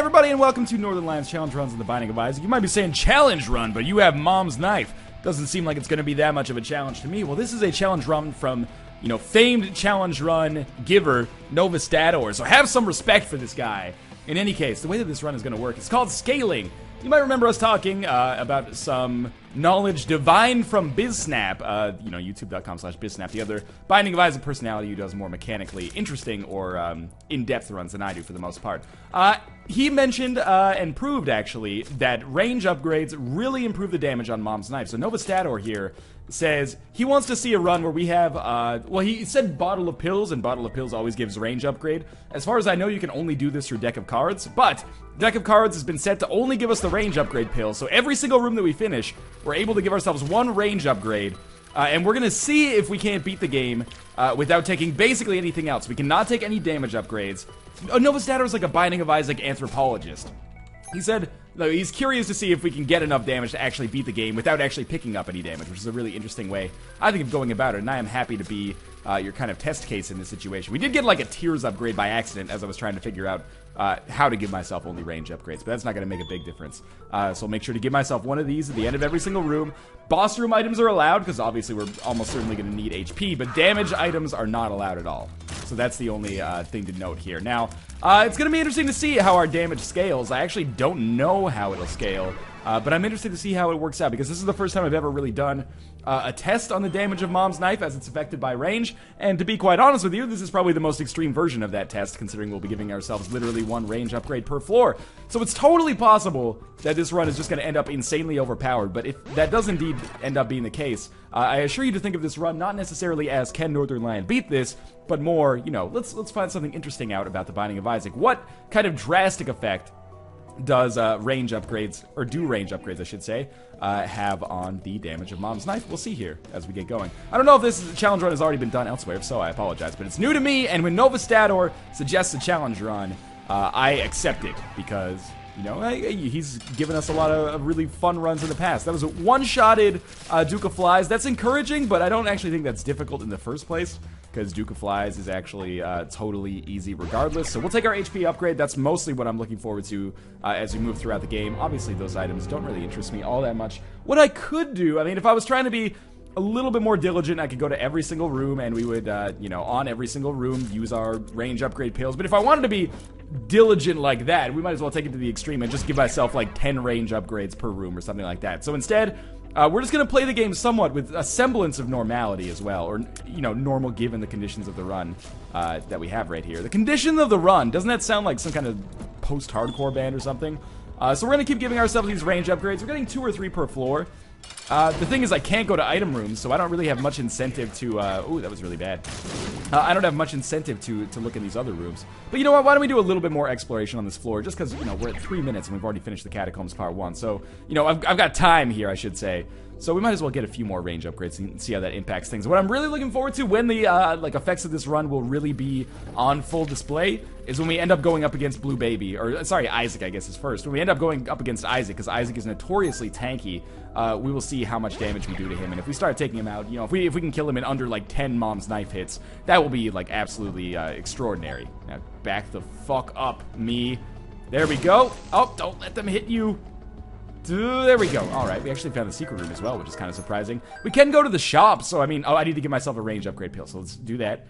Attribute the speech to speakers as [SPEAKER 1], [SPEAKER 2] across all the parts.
[SPEAKER 1] everybody, and welcome to Northernlion's Challenge Runs in the Binding of Isaac. You might be saying challenge run, but you have Mom's knife. Doesn't seem like it's going to be that much of a challenge to me. Well, this is a challenge run from, famed challenge run giver Novastador, so have some respect for this guy. In any case, the way that this run is going to work, it's called scaling. You might remember us talking about some knowledge divine from BizSnap, youtube.com/BizSnap, the other Binding of Isaac personality who does more mechanically interesting or in-depth runs than I do for the most part. He mentioned and proved, actually, that range upgrades really improve the damage on Mom's knife. So Novastador here says he wants to see a run where we have, he said Bottle of Pills, and Bottle of Pills always gives range upgrade. As far as I know, you can only do this through Deck of Cards, but Deck of Cards has been set to only give us the range upgrade pill, so every single room that we finish, we're able to give ourselves one range upgrade, and we're going to see if we can't beat the game without taking basically anything else. We cannot take any damage upgrades. Novastador is like a Binding of Isaac anthropologist. He said he's curious to see if we can get enough damage to actually beat the game without actually picking up any damage, which is a really interesting way, I think, of going about it, and I am happy to be your kind of test case in this situation. We did get like a Tears upgrade by accident as I was trying to figure out how to give myself only range upgrades, but that's not going to make a big difference. So I'll make sure to give myself one of these at the end of every single room. Boss room items are allowed, because obviously we're almost certainly going to need HP, but damage items are not allowed at all. So that's the only thing to note here. Now, it's going to be interesting to see how our damage scales. I actually don't know how it'll scale, but I'm interested to see how it works out, because this is the first time I've ever really done a test on the damage of Mom's knife as it's affected by range, and to be quite honest with you, this is probably the most extreme version of that test, considering we'll be giving ourselves literally one range upgrade per floor. So it's totally possible that this run is just going to end up insanely overpowered, but if that does indeed end up being the case, I assure you to think of this run not necessarily as can Northernlion beat this, but more, let's find something interesting out about the Binding of Isaac. What kind of drastic effect does range upgrades, or do range upgrades, I should say, have on the damage of Mom's knife? We'll see here as we get going. I don't know if this challenge run has already been done elsewhere, if so, I apologize, but it's new to me, and when Novastador suggests a challenge run, I accept it, because, he's given us a lot of really fun runs in the past. That was a one-shotted Duke of Flies. That's encouraging, but I don't actually think that's difficult in the first place, because Duke of Flies is actually totally easy regardless. So we'll take our HP upgrade. That's mostly what I'm looking forward to as we move throughout the game. Obviously, those items don't really interest me all that much. What I could do, if I was trying to be a little bit more diligent, I could go to every single room, and we would, on every single room, use our range upgrade pills. But if I wanted to be diligent like that, we might as well take it to the extreme and just give myself like 10 range upgrades per room or something like that. So instead, we're just going to play the game somewhat with a semblance of normality as well, or, normal given the conditions of the run that we have right here. The condition of the run, doesn't that sound like some kind of post-hardcore band or something? So we're going to keep giving ourselves these range upgrades. We're getting 2 or 3 per floor. The thing is, I can't go to item rooms, so I don't really have much incentive to, ooh, that was really bad. I don't have much incentive to look in these other rooms. But you know what, why don't we do a little bit more exploration on this floor, just because, we're at 3 minutes and we've already finished the Catacombs Part 1, so, I've got time here, I should say. So we might as well get a few more range upgrades and see how that impacts things. What I'm really looking forward to when the effects of this run will really be on full display is when we end up going up against Blue Baby, or sorry, Isaac I guess is first. When we end up going up against Isaac, because Isaac is notoriously tanky, we will see how much damage we do to him. And if we start taking him out, if we can kill him in under like 10 Mom's knife hits, that will be like absolutely extraordinary. Now back the fuck up, me. There we go. Oh, don't let them hit you. There we go. Alright, we actually found the secret room as well, which is kind of surprising. We can go to the shop, so I need to give myself a range upgrade pill, so let's do that.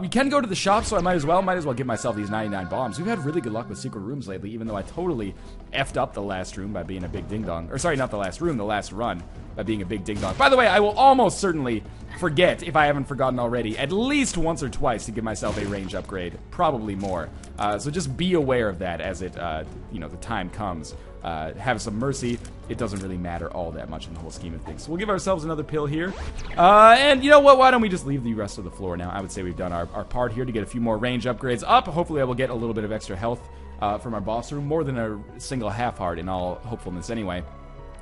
[SPEAKER 1] We can go to the shop, so I might as well give myself these 99 bombs. We've had really good luck with secret rooms lately, even though I totally effed up the last room by being a big ding-dong. Or sorry, not the last room, the last run by being a big ding-dong. By the way, I will almost certainly forget, if I haven't forgotten already, at least once or twice to give myself a range upgrade. Probably more. So just be aware of that as it, the time comes. Have some mercy. It doesn't really matter all that much in the whole scheme of things. So we'll give ourselves another pill here. And you know what? Why don't we just leave the rest of the floor now? I would say we've done our part here to get a few more range upgrades up. Hopefully I will get a little bit of extra health from our boss room. More than a single half heart in all hopefulness anyway.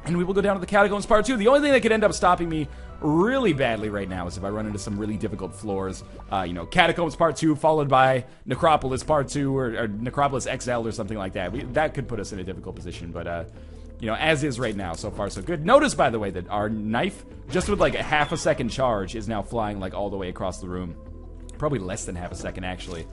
[SPEAKER 1] And we will go down to the Catacombs Part 2. The only thing that could end up stopping me really badly right now is if I run into some really difficult floors. Catacombs Part 2 followed by Necropolis Part 2 or Necropolis XL or something like that. That could put us in a difficult position, but, as is right now, so far so good. Notice, by the way, that our knife, just with like a half a second charge, is now flying like all the way across the room. Probably less than half a second, actually.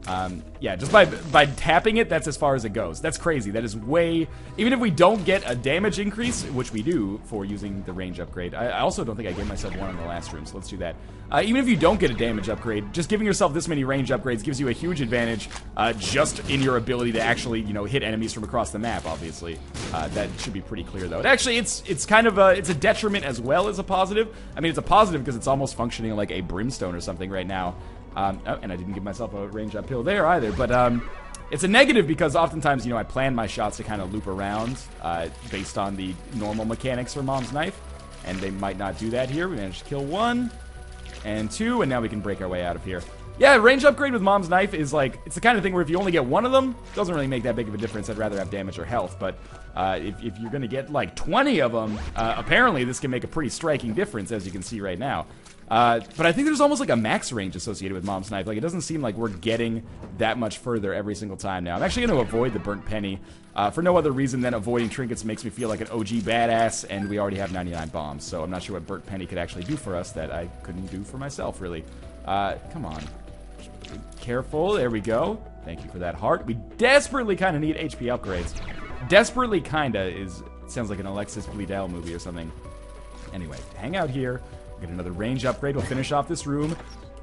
[SPEAKER 1] Yeah, just by tapping it, that's as far as it goes. That's crazy. That is way... Even if we don't get a damage increase, which we do for using the range upgrade. I also don't think I gave myself one in the last room, so let's do that. Even if you don't get a damage upgrade, just giving yourself this many range upgrades gives you a huge advantage just in your ability to actually, you know, hit enemies from across the map, obviously. That should be pretty clear, though. And actually, it's kind of it's a detriment as well as a positive. I mean, it's a positive because it's almost functioning like a brimstone or something right now. Oh, and I didn't give myself a range uphill there either, but it's a negative because oftentimes, you know, I plan my shots to kind of loop around based on the normal mechanics for Mom's Knife, and they might not do that here. We managed to kill 1 and 2, and now we can break our way out of here. Yeah, range upgrade with Mom's Knife is like, it's the kind of thing where if you only get 1 of them, it doesn't really make that big of a difference. I'd rather have damage or health, but if you're going to get like 20 of them, apparently this can make a pretty striking difference, as you can see right now. But I think there's almost like a max range associated with Mom's Knife. Like, it doesn't seem like we're getting that much further every single time now. I'm actually going to avoid the Burnt Penny for no other reason than avoiding trinkets makes me feel like an OG badass, and we already have 99 bombs. So I'm not sure what Burnt Penny could actually do for us that I couldn't do for myself, really. Come on. Careful. There we go. Thank you for that heart. We desperately kind of need HP upgrades. Desperately kinda sounds like an Alexis Bledel movie or something. Anyway, hang out here. Get another range upgrade. We'll finish off this room.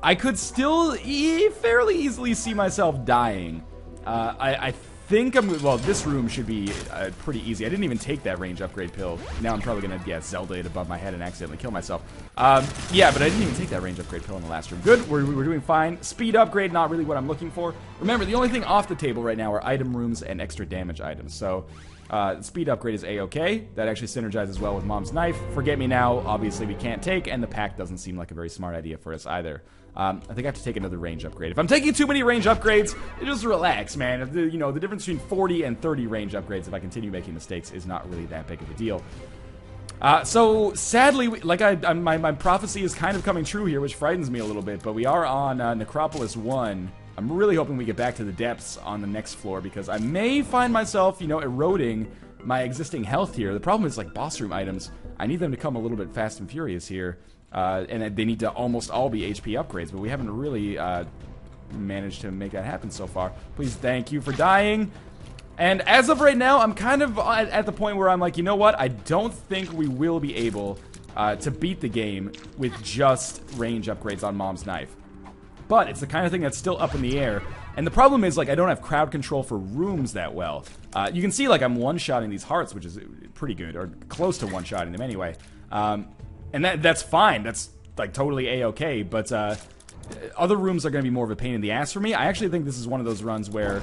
[SPEAKER 1] I could still fairly easily see myself dying. I think well, this room should be pretty easy. I didn't even take that range upgrade pill. Now I'm probably gonna, yeah, Zelda it above my head and accidentally kill myself. Yeah, but I didn't even take that range upgrade pill in the last room. Good, we're doing fine. Speed upgrade, not really what I'm looking for. Remember, the only thing off the table right now are item rooms and extra damage items. So, speed upgrade is A-okay. That actually synergizes well with Mom's Knife. Forget Me Now, obviously we can't take, and the pack doesn't seem like a very smart idea for us either. I think I have to take another range upgrade. If I'm taking too many range upgrades, just relax, man. You know, the difference between 40 and 30 range upgrades, if I continue making mistakes, is not really that big of a deal. So, sadly, like my prophecy is kind of coming true here, which frightens me a little bit, but we are on Necropolis 1. I'm really hoping we get back to the depths on the next floor, because I may find myself, you know, eroding my existing health here. The problem is, like, boss room items, I need them to come a little bit fast and furious here. And they need to almost all be HP upgrades, but we haven't really managed to make that happen so far. Please, thank you for dying. And as of right now, I'm kind of at the point where I'm like, you know what? I don't think we will be able to beat the game with just range upgrades on Mom's Knife. But it's the kind of thing that's still up in the air. And the problem is, like, I don't have crowd control for rooms that well. You can see, like, I'm one-shotting these hearts, which is pretty good, or close to one-shotting them anyway. And that's fine. That's, like, totally A-okay. But other rooms are going to be more of a pain in the ass for me. I actually think this is one of those runs where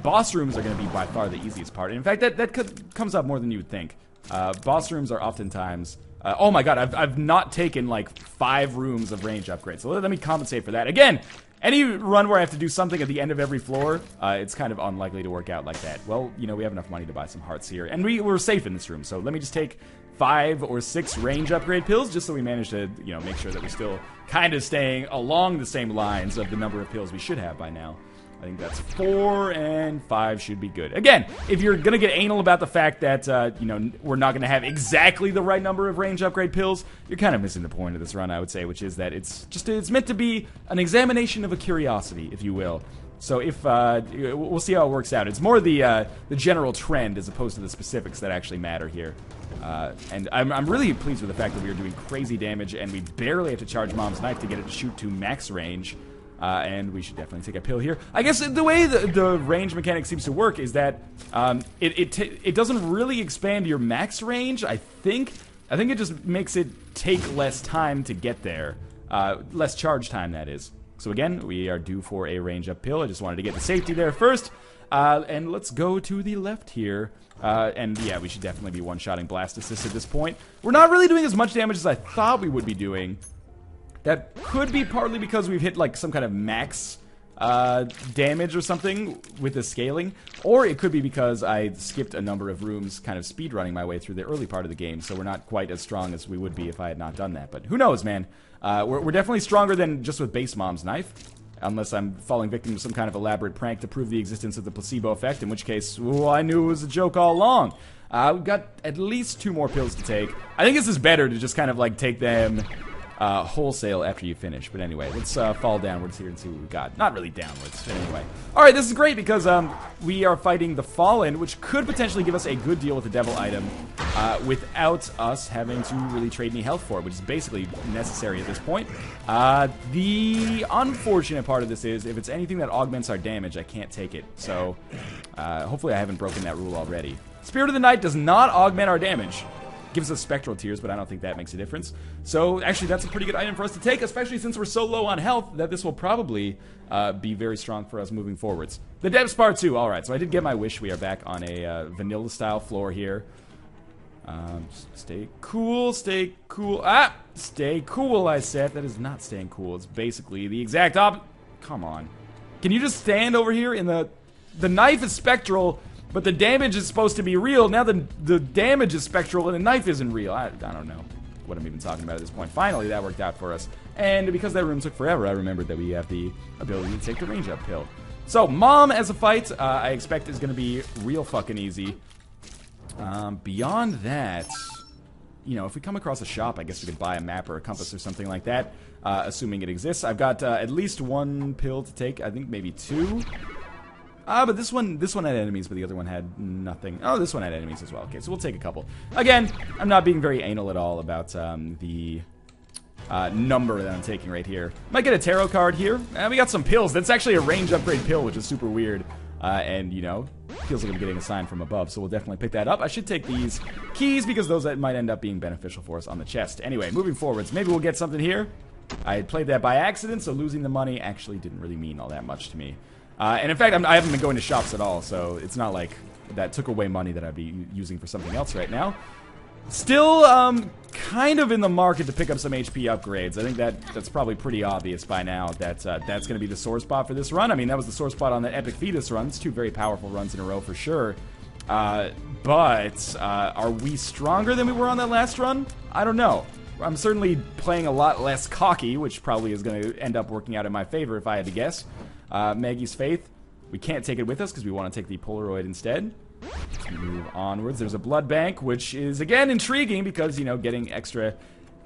[SPEAKER 1] boss rooms are going to be by far the easiest part. And in fact, that comes up more than you would think. Boss rooms are oftentimes... oh my god, I've not taken, like, 5 rooms of range upgrades. So let me compensate for that. Again, any run where I have to do something at the end of every floor, it's kind of unlikely to work out like that. Well, you know, we have enough money to buy some hearts here. And we're safe in this room, so let me just take 5 or 6 range upgrade pills, just so we manage to, you know, make sure that we're still kind of staying along the same lines of the number of pills we should have by now. I think that's 4 and 5 should be good. Again, if you're going to get anal about the fact that, you know, we're not going to have exactly the right number of range upgrade pills, you're kind of missing the point of this run, I would say, which is that it's meant to be an examination of a curiosity, if you will. So if, we'll see how it works out. It's more the general trend as opposed to the specifics that actually matter here. And I'm really pleased with the fact that we are doing crazy damage and we barely have to charge Mom's Knife to get it to shoot to max range. And we should definitely take a pill here. I guess the way the range mechanic seems to work is that it doesn't really expand your max range, I think. I think it just makes it take less time to get there. Less charge time, that is. So again, we are due for a range up pill. I just wanted to get the safety there first. And let's go to the left here. And yeah, we should definitely be one-shotting Blast Assist at this point. We're not really doing as much damage as I thought we would be doing. That could be partly because we've hit, like, some kind of max damage or something with the scaling, or it could be because I skipped a number of rooms kind of speedrunning my way through the early part of the game, so we're not quite as strong as we would be if I had not done that. But who knows, man? We're definitely stronger than just with base Mom's Knife, unless I'm falling victim to some kind of elaborate prank to prove the existence of the placebo effect, in which case, well, I knew it was a joke all along. We've got at least 2 more pills to take. I think this is better to just kind of, like, take them wholesale after you finish. But anyway, let's fall downwards here and see what we got. Not really downwards, but anyway. Alright, this is great because we are fighting the Fallen, which could potentially give us a good deal with the Devil item without us having to really trade any health for it, which is basically necessary at this point. The unfortunate part of this is, if it's anything that augments our damage, I can't take it. So, hopefully I haven't broken that rule already. Spirit of the Night does not augment our damage. Gives us spectral tears, but I don't think that makes a difference. So, actually, that's a pretty good item for us to take, especially since we're so low on health that this will probably be very strong for us moving forwards. The Depths Part 2. Alright, so I did get my wish. We are back on a vanilla-style floor here. Stay cool, stay cool. Ah! Stay cool, I said. That is not staying cool. It's basically the exact opposite. Come on. Can you just stand over here in the... The knife is spectral, but the damage is supposed to be real. Now the damage is spectral and the knife isn't real. I don't know what I'm even talking about at this point. Finally, that worked out for us. And because that room took forever, I remembered that we have the ability to take the range up pill. So, Mom as a fight, I expect is going to be real fucking easy. Beyond that, you know, if we come across a shop, I guess we could buy a map or a compass or something like that, assuming it exists. I've got at least one pill to take. I think maybe two. But this one had enemies, but the other one had nothing. Oh, this one had enemies as well. Okay, so we'll take a couple. Again, I'm not being very anal at all about the number that I'm taking right here. Might get a tarot card here. We got some pills. That's actually a range upgrade pill, which is super weird. And, you know, feels like I'm getting a sign from above, so we'll definitely pick that up. I should take these keys because those might end up being beneficial for us on the chest. Anyway, moving forwards, maybe we'll get something here. I had played that by accident, so losing the money actually didn't really mean all that much to me. And in fact, I haven't been going to shops at all, so it's not like that took away money that I'd be using for something else right now. Still, kind of in the market to pick up some HP upgrades. I think that's probably pretty obvious by now that that's going to be the sore spot for this run. I mean, that was the sore spot on the Epic Fetus run. It's two very powerful runs in a row for sure. But are we stronger than we were on that last run? I don't know. I'm certainly playing a lot less cocky, which probably is going to end up working out in my favor if I had to guess. Maggie's Faith. We can't take it with us because we want to take the Polaroid instead. Let's move onwards. There's a blood bank, which is, again, intriguing because, you know, getting extra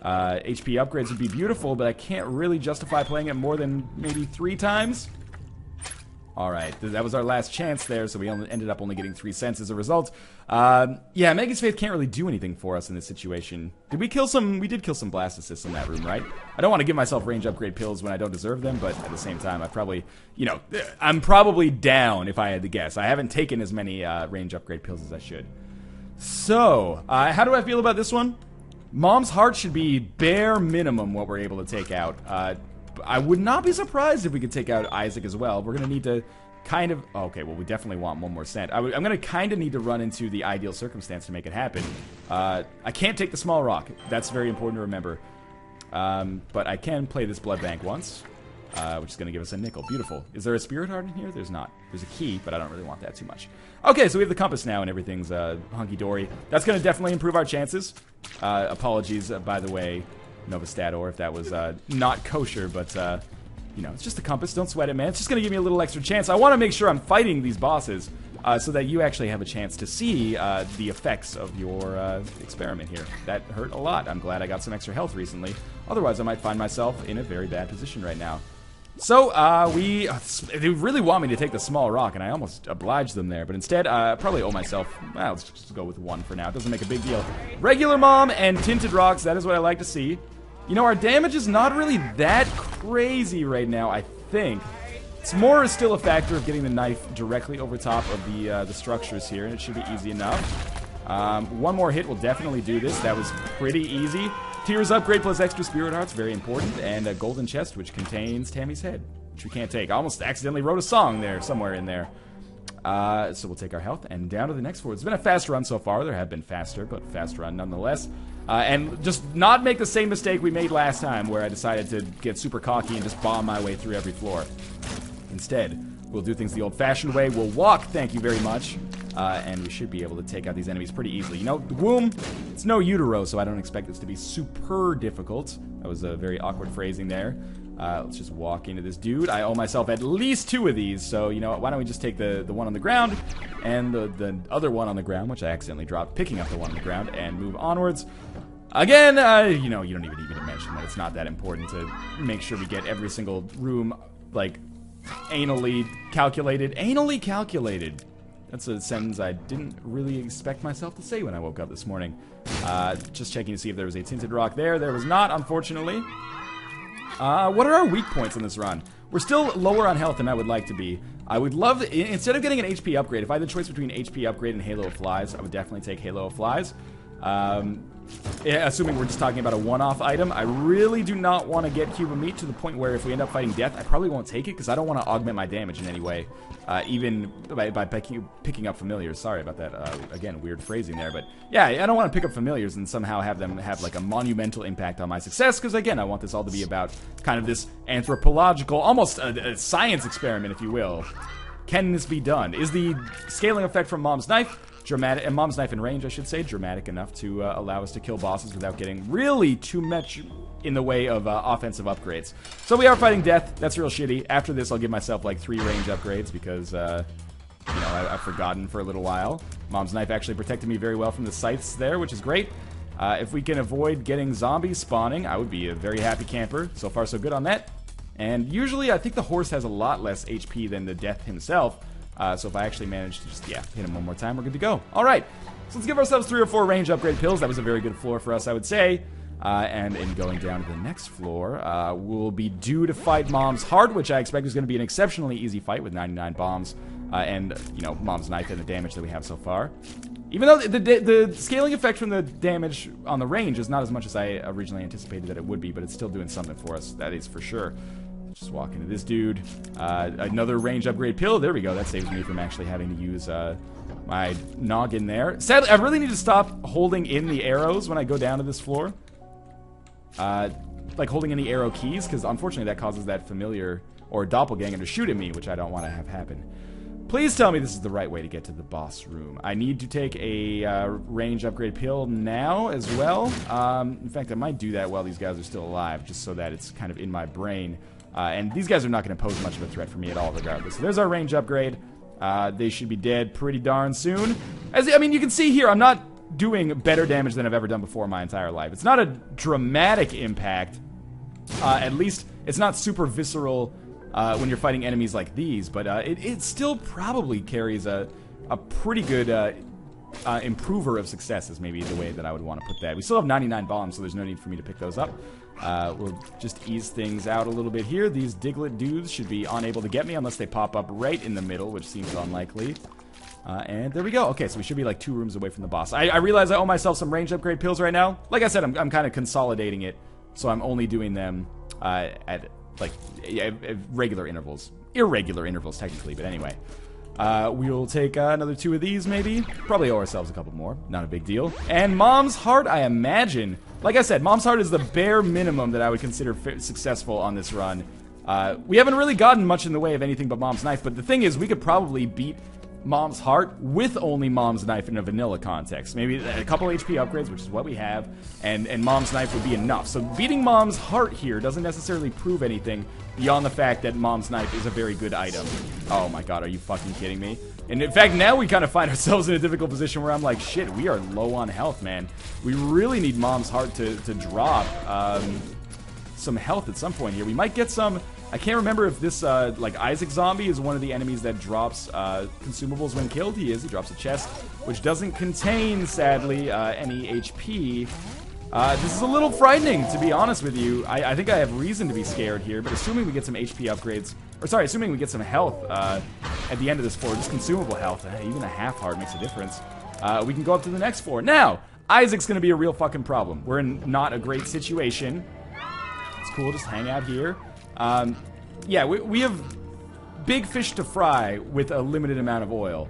[SPEAKER 1] HP upgrades would be beautiful, but I can't really justify playing it more than maybe 3 times. Alright, that was our last chance there, so we ended up only getting 3 cents as a result. Yeah, Maggie's Faith can't really do anything for us in this situation. Did we kill some... We did kill some blastocysts in that room, right? I don't want to give myself range upgrade pills when I don't deserve them, but at the same time, I probably... You know, I'm probably down if I had to guess. I haven't taken as many range upgrade pills as I should. So, how do I feel about this one? Mom's Heart should be bare minimum what we're able to take out. I would not be surprised if we could take out Isaac as well. We're going to need to kind of... Okay, well, we definitely want one more cent. I'm going to kind of need to run into the ideal circumstance to make it happen. I can't take the small rock. That's very important to remember. But I can play this blood bank once, which is going to give us a nickel. Beautiful. Is there a spirit heart in here? There's not. There's a key, but I don't really want that too much. Okay, so we have the compass now, and everything's hunky-dory. That's going to definitely improve our chances. Apologies, by the way, Novastator, if that was not kosher, but, you know, it's just a compass. Don't sweat it, man. It's just going to give me a little extra chance. I want to make sure I'm fighting these bosses so that you actually have a chance to see the effects of your experiment here. That hurt a lot. I'm glad I got some extra health recently. Otherwise, I might find myself in a very bad position right now. So, they really want me to take the small rock, and I almost obliged them there, but instead, I probably owe myself, well, let's just go with 1 for now. It doesn't make a big deal. Regular Mom and Tinted Rocks, that is what I like to see. You know, our damage is not really that crazy right now, I think. It's more still a factor of getting the knife directly over top of the structures here, and it should be easy enough. 1 more hit will definitely do this. That was pretty easy. Tears upgrade plus extra spirit hearts, very important. And a golden chest, which contains Tammy's head, which we can't take. I almost accidentally wrote a song there, somewhere in there. So we'll take our health and down to the next floor. It's been a fast run so far. There have been faster, but fast run nonetheless. And just not make the same mistake we made last time, where I decided to get super cocky and just bomb my way through every floor. Instead, we'll do things the old-fashioned way. We'll walk, thank you very much. And we should be able to take out these enemies pretty easily. You know, the womb, it's no utero, so I don't expect this to be super difficult. That was a very awkward phrasing there. Let's just walk into this dude. I owe myself at least 2 of these, so, you know, why don't we just take the one on the ground and the other one on the ground, which I accidentally dropped, picking up the one on the ground, and move onwards. Again, you know, you don't even need me to mention that it's not that important to make sure we get every single room, like, anally calculated. Anally calculated. That's a sentence I didn't really expect myself to say when I woke up this morning. Just checking to see if there was a tinted rock there. There was not, unfortunately. What are our weak points in this run? We're still lower on health than I would like to be. I would love, instead of getting an HP upgrade, if I had the choice between HP upgrade and Halo of Flies, I would definitely take Halo of Flies. Yeah, assuming we're just talking about a one-off item, I really do not want to get Cube of Meat to the point where if we end up fighting death, I probably won't take it because I don't want to augment my damage in any way, even by picking up familiars. Sorry about that. Again, weird phrasing there, but yeah, I don't want to pick up familiars and somehow have them have like a monumental impact on my success because again, I want this all to be about kind of this anthropological, almost a science experiment, if you will. Can this be done? Is the scaling effect from Mom's Knife dramatic, and Mom's Knife in range, I should say, dramatic enough to allow us to kill bosses without getting really too much in the way of offensive upgrades. So we are fighting death. That's real shitty. After this, I'll give myself like 3 range upgrades because, you know, I've forgotten for a little while. Mom's Knife actually protected me very well from the scythes there, which is great. If we can avoid getting zombies spawning, I would be a very happy camper. So far, so good on that. And usually, I think the horse has a lot less HP than the death himself. So if I actually manage to just, yeah, hit him one more time, we're good to go. All right, so let's give ourselves 3 or 4 range upgrade pills. That was a very good floor for us, I would say. And in going down to the next floor, we'll be due to fight Mom's Heart, which I expect is going to be an exceptionally easy fight with 99 bombs and, you know, Mom's Knife and the damage that we have so far. Even though the scaling effect from the damage on the range is not as much as I originally anticipated that it would be, but it's still doing something for us, that is for sure. Just walk into this dude. Another range upgrade pill. There we go. That saves me from actually having to use my noggin there. Sadly, I really need to stop holding in the arrows when I go down to this floor. Like holding in the arrow keys, because unfortunately that causes that familiar or doppelganger to shoot at me, which I don't want to have happen. Please tell me this is the right way to get to the boss room. I need to take a range upgrade pill now as well. In fact, I might do that while these guys are still alive, just so that it's kind of in my brain. And these guys are not going to pose much of a threat for me at all, regardless. So there's our range upgrade. They should be dead pretty darn soon. I mean, you can see here, I'm not doing better damage than I've ever done before in my entire life. It's not a dramatic impact. At least, it's not super visceral when you're fighting enemies like these. But it still probably carries a pretty good improver of success, is maybe the way that I would want to put that. We still have 99 bombs, so there's no need for me to pick those up. We'll just ease things out a little bit here. These Diglett dudes should be unable to get me unless they pop up right in the middle, which seems unlikely. And there we go. Okay, so we should be like 2 rooms away from the boss. I realize I owe myself some range upgrade pills right now. Like I said, I'm kind of consolidating it, so I'm only doing them at like regular intervals. Irregular intervals, technically, but anyway. We'll take another 2 of these, maybe. Probably owe ourselves a couple more. Not a big deal. And Mom's Heart, I imagine. Like I said, Mom's Heart is the bare minimum that I would consider successful on this run. We haven't really gotten much in the way of anything but Mom's Knife, but the thing is, we could probably beat Mom's Heart with only Mom's Knife in a vanilla context. Maybe a couple HP upgrades, which is what we have, and Mom's Knife would be enough. So beating Mom's Heart here doesn't necessarily prove anything beyond the fact that Mom's Knife is a very good item. Oh my god, are you fucking kidding me? And in fact, now we kind of find ourselves in a difficult position where I'm like, shit, we are low on health, man. We really need Mom's Heart to drop some health at some point here. We might get some... I can't remember if this, like, Isaac zombie is one of the enemies that drops consumables when killed. He is. He drops a chest, which doesn't contain, sadly, any HP. This is a little frightening, to be honest with you. I think I have reason to be scared here, but assuming we get some HP upgrades... Or, sorry, assuming we get some health at the end of this floor, just consumable health, even a half heart makes a difference, we can go up to the next floor. Now, Isaac's going to be a real fucking problem. We're in not a great situation. It's cool, just hang out here. Yeah, we have big fish to fry with a limited amount of oil,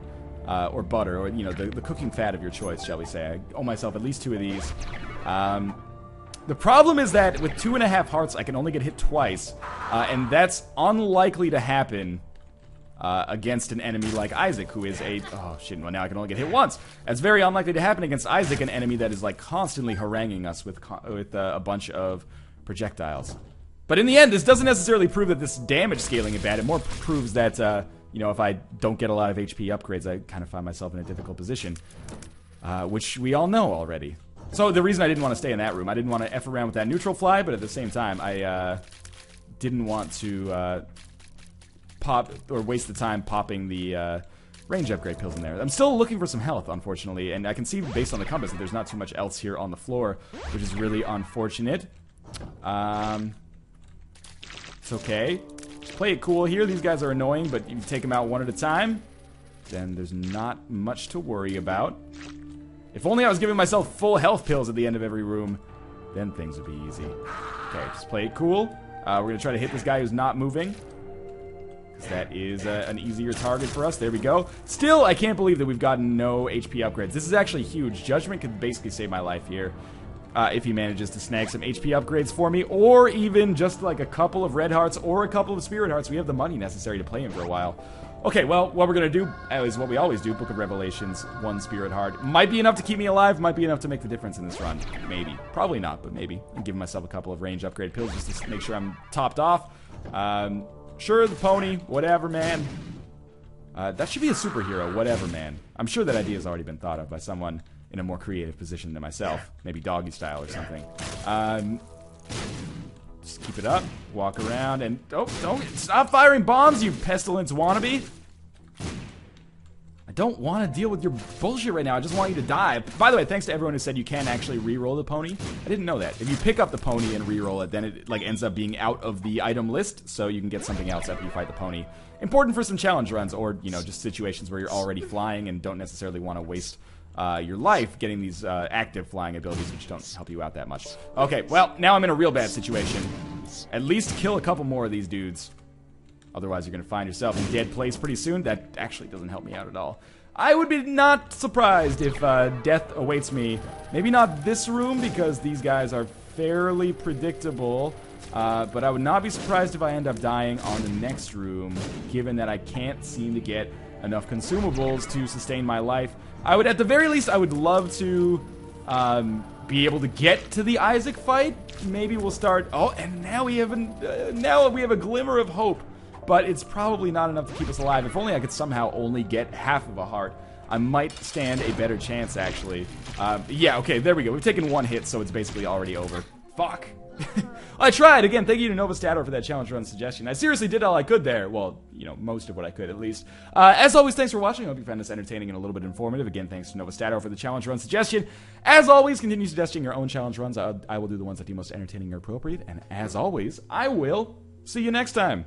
[SPEAKER 1] or butter, or, you know, the cooking fat of your choice, shall we say. I owe myself at least 2 of these. The problem is that with 2.5 hearts, I can only get hit twice, and that's unlikely to happen against an enemy like Isaac, who is a... Oh, shit, well, now I can only get hit once. That's very unlikely to happen against Isaac, an enemy that is, like, constantly haranguing us with a bunch of projectiles. But in the end, this doesn't necessarily prove that this damage scaling is bad. It more proves that, you know, if I don't get a lot of HP upgrades, I kind of find myself in a difficult position. Which we all know already. So the reason I didn't want to stay in that room, I didn't want to F around with that neutral fly, but at the same time, I didn't want to pop or waste the time popping the range upgrade pills in there. I'm still looking for some health, unfortunately, and I can see based on the compass that there's not too much else here on the floor, which is really unfortunate. It's okay. Just play it cool here. These guys are annoying, but you take them out one at a time, then there's not much to worry about. If only I was giving myself full health pills at the end of every room, then things would be easy. Okay, just play it cool. We're going to try to hit this guy who's not moving. That is an easier target for us. There we go. Still, I can't believe that we've gotten no HP upgrades. This is actually huge. Judgment could basically save my life here. If he manages to snag some HP upgrades for me, or even just like a couple of red hearts or a couple of spirit hearts. We have the money necessary to play him for a while. Okay, well, what we're going to do is what we always do. Book of Revelations, 1 spirit heart. Might be enough to keep me alive, might be enough to make the difference in this run. Maybe. Probably not, but maybe. I'm giving myself a couple of range upgrade pills just to make sure I'm topped off. Sure, the pony, whatever, man. That should be a superhero, whatever, man. I'm sure that idea has already been thought of by someone in a more creative position than myself. Maybe doggy style or something. Just keep it up, walk around, and... Oh, don't... Stop firing bombs, you pestilence wannabe! I don't want to deal with your bullshit right now. I just want you to die. By the way, thanks to everyone who said you can actually re-roll the pony. I didn't know that. If you pick up the pony and re-roll it, then it like ends up being out of the item list, so you can get something else after you fight the pony. Important for some challenge runs, or, you know, just situations where you're already flying and don't necessarily want to waste your life getting these active flying abilities, which don't help you out that much. Okay, well, now I'm in a real bad situation. At least kill a couple more of these dudes. Otherwise, you're going to find yourself in dead place pretty soon. That actually doesn't help me out at all. I would be not surprised if death awaits me. Maybe not this room, because these guys are fairly predictable. But I would not be surprised if I end up dying on the next room, given that I can't seem to get enough consumables to sustain my life. I would, at the very least, I would love to be able to get to the Isaac fight. Maybe we'll start... Oh, and now we have a glimmer of hope. But it's probably not enough to keep us alive. If only I could somehow only get half of a heart, I might stand a better chance, actually. Yeah, okay, there we go. We've taken 1 hit, so it's basically already over. Fuck. I tried. Again, thank you to Nova Stato for that challenge run suggestion. I seriously did all I could there. Well, you know, most of what I could, at least. As always, thanks for watching. I hope you found this entertaining and a little bit informative. Again, thanks to Nova Stato for the challenge run suggestion. As always, continue suggesting your own challenge runs. I will do the ones that deem most entertaining or appropriate. And as always, I will see you next time.